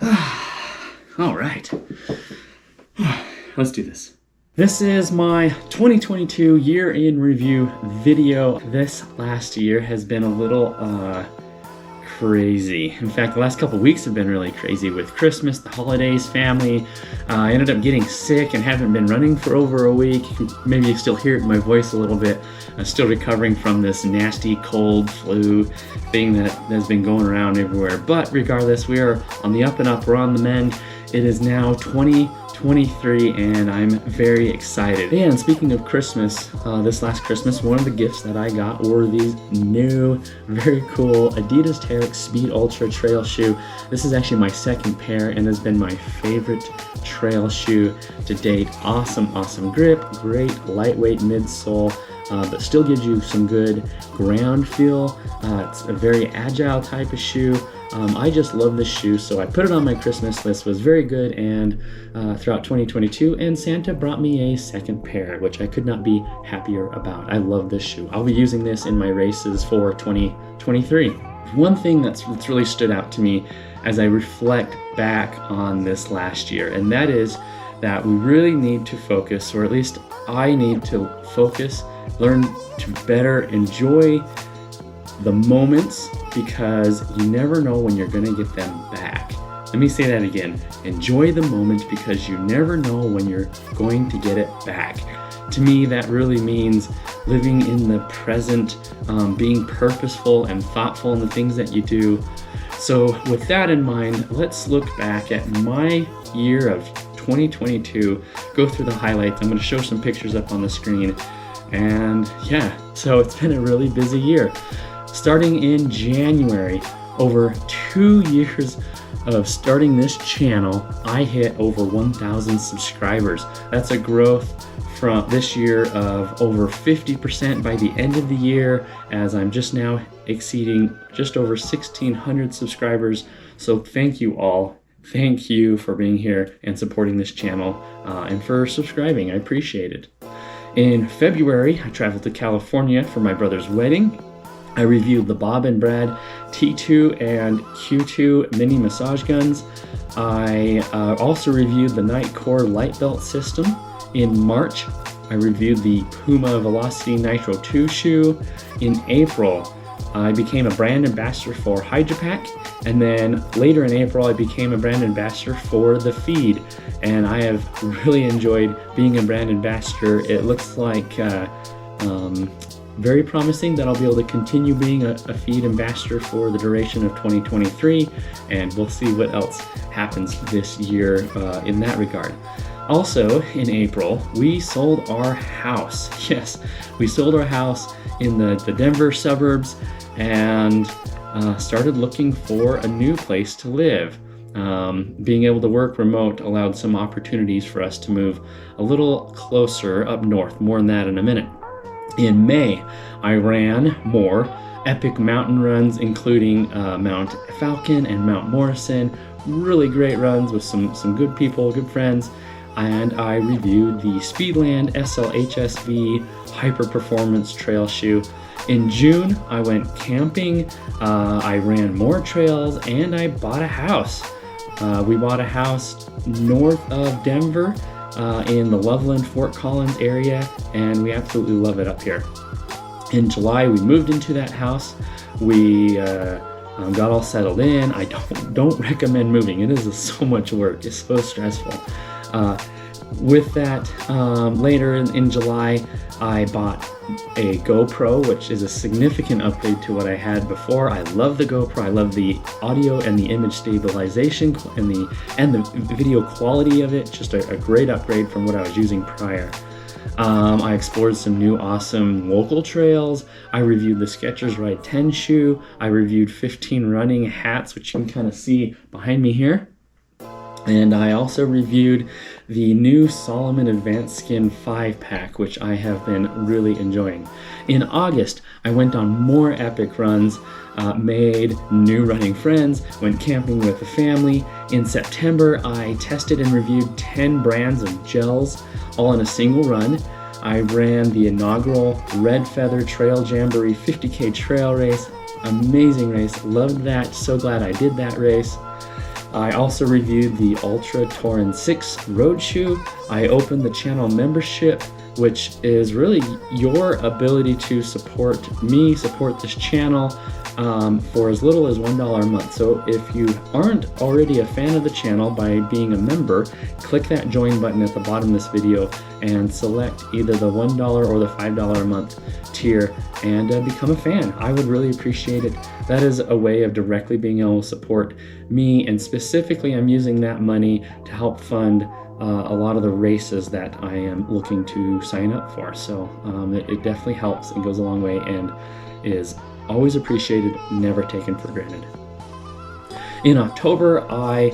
All right, let's do this. This is my 2022 year in review video. This last year has been a little crazy. In fact, the last couple weeks have been really crazy with Christmas, the holidays, family. I ended up getting sick and haven't been running for over a week. Maybe you still hear it in my voice a little bit. I'm still recovering from this nasty cold flu thing that has been going around everywhere. But regardless, we are on the up and up. We're on the mend. It is now 2023 and I'm very excited. And speaking of Christmas, this last Christmas, one of the gifts that I got were these new, very cool Adidas Terrex Speed Ultra trail shoe. This is actually my second pair and has been my favorite trail shoe to date. Awesome grip, great lightweight midsole, but still gives you some good ground feel. It's a very agile type of shoe. I just love this shoe, so I put it on my Christmas list. Was very good and throughout 2022, and Santa brought me a second pair, which I could not be happier about. I love this shoe. I'll be using this in my races for 2023. One thing that's really stood out to me as I reflect back on this last year, and that is that we really need to focus, or at least I need to focus, learn to better enjoy the moments, because you never know when you're gonna get them back. Let me say that again. Enjoy the moment because you never know when you're going to get it back. To me, that really means living in the present, being purposeful and thoughtful in the things that you do. So with that in mind, let's look back at my year of 2022, go through the highlights. I'm gonna show some pictures up on the screen. And yeah, so it's been a really busy year. Starting in January, over 2 years of starting this channel, I hit over 1,000 subscribers. That's a growth from this year of over 50% by the end of the year, as I'm just now exceeding just over 1,600 subscribers. So thank you all. Thank you for being here and supporting this channel and for subscribing. I appreciate it. In February, I traveled to California for my brother's wedding. I reviewed the Bob and Brad T2 and Q2 mini massage guns. I also reviewed the Nitecore light belt system. In March, I reviewed the Puma Velocity Nitro 2 shoe. In April, I became a brand ambassador for HydroPack. And then later in April, I became a brand ambassador for The Feed. And I have really enjoyed being a brand ambassador. It looks like very promising that I'll be able to continue being a Feed ambassador for the duration of 2023, and we'll see what else happens this year in that regard. Also in April, we sold our house. Yes, we sold our house in the Denver suburbs and started looking for a new place to live. Being able to work remote allowed some opportunities for us to move a little closer up north. More on that in a minute. In May, I ran more epic mountain runs, including Mount Falcon and Mount Morrison. Really great runs with some good people, good friends. And I reviewed the Speedland SL-HSV Hyper Performance Trail Shoe. In June, I went camping, I ran more trails, and I bought a house. We bought a house north of Denver, in the Loveland, Fort Collins area, and we absolutely love it up here. In July, we moved into that house. We got all settled in. I don't recommend moving. It is so much work. It's so stressful. With that, later in July, I bought a GoPro, which is a significant upgrade to what I had before. I love the GoPro. I love the audio and the image stabilization and the video quality of it. Just a great upgrade from what I was using prior. I explored some new awesome local trails. I reviewed the Skechers Ride 10 shoe. I reviewed 15 running hats, which you can kind of see behind me here. And I also reviewed the new Salomon Advanced Skin 5-pack, which I have been really enjoying. In August, I went on more epic runs, made new running friends, went camping with the family. In September, I tested and reviewed 10 brands of gels, all in a single run. I ran the inaugural Red Feather Trail Jamboree 50K trail race. Amazing race, loved that, so glad I did that race. I also reviewed the Ultra Torin 6 road shoe. I opened the channel membership, which is really your ability to support me, support this channel, for as little as $1 a month. So if you aren't already a fan of the channel by being a member, click that join button at the bottom of this video and select either the $1 or the $5 a month tier and become a fan. I would really appreciate it. That is a way of directly being able to support me, and specifically I'm using that money to help fund a lot of the races that I am looking to sign up for. So it definitely helps and goes a long way and is always appreciated, never taken for granted. In October, I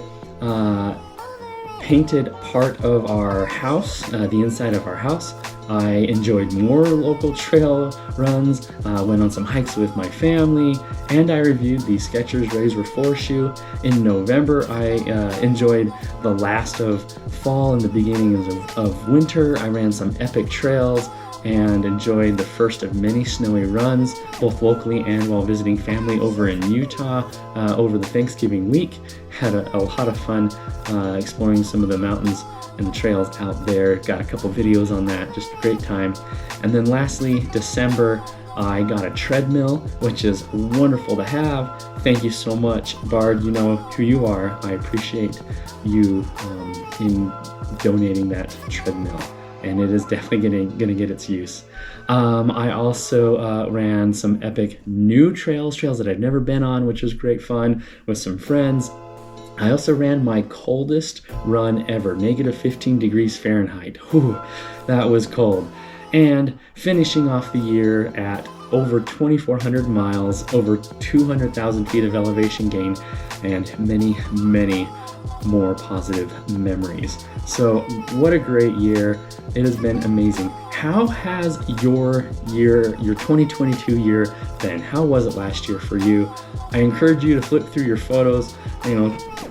painted part of our house, the inside of our house. I enjoyed more local trail runs, went on some hikes with my family, and I reviewed the Skechers Razor 4 shoe. In November, I enjoyed the last of fall and the beginnings of winter. I ran some epic trails and enjoyed the first of many snowy runs, both locally and while visiting family over in Utah over the Thanksgiving week. Had a lot of fun exploring some of the mountains and the trails out there. Got a couple videos on that, just a great time. And then lastly, December, I got a treadmill, which is wonderful to have. Thank you so much, Bard. You know who you are. I appreciate you in donating that treadmill, and it is definitely gonna get its use. I also ran some epic new trails that I've never been on, which was great fun with some friends. I also ran my coldest run ever, -15 degrees Fahrenheit. Whew, that was cold. And finishing off the year at over 2,400 miles, over 200,000 feet of elevation gain, and many, many more positive memories. So what a great year. It has been amazing. How has your year, your 2022 year been? How was it last year for you? I encourage you to flip through your photos,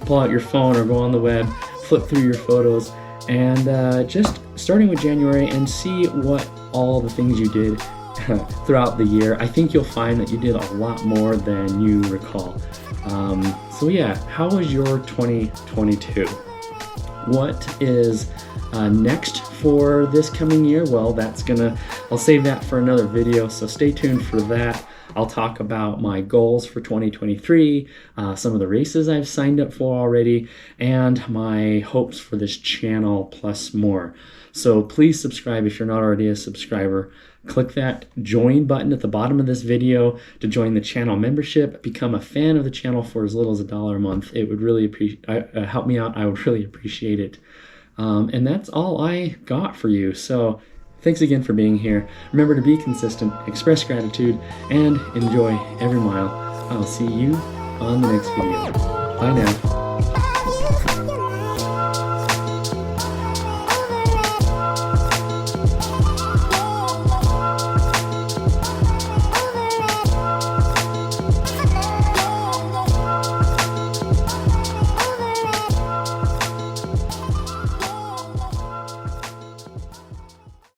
pull out your phone or go on the web, flip through your photos, and just starting with January, and see what all the things you did throughout the year. I think you'll find that you did a lot more than you recall. So yeah, how was your 2022? What is next for this coming year? Well, I'll save that for another video, so stay tuned for that. I'll talk about my goals for 2023, some of the races I've signed up for already, and my hopes for this channel, plus more. So please subscribe if you're not already a subscriber. Click that join button at the bottom of this video to join the channel membership. Become a fan of the channel for as little as $1 a month. It would really help me out. I would really appreciate it. And that's all I got for you. So thanks again for being here. Remember to be consistent, express gratitude, and enjoy every mile. I'll see you on the next video. Bye now.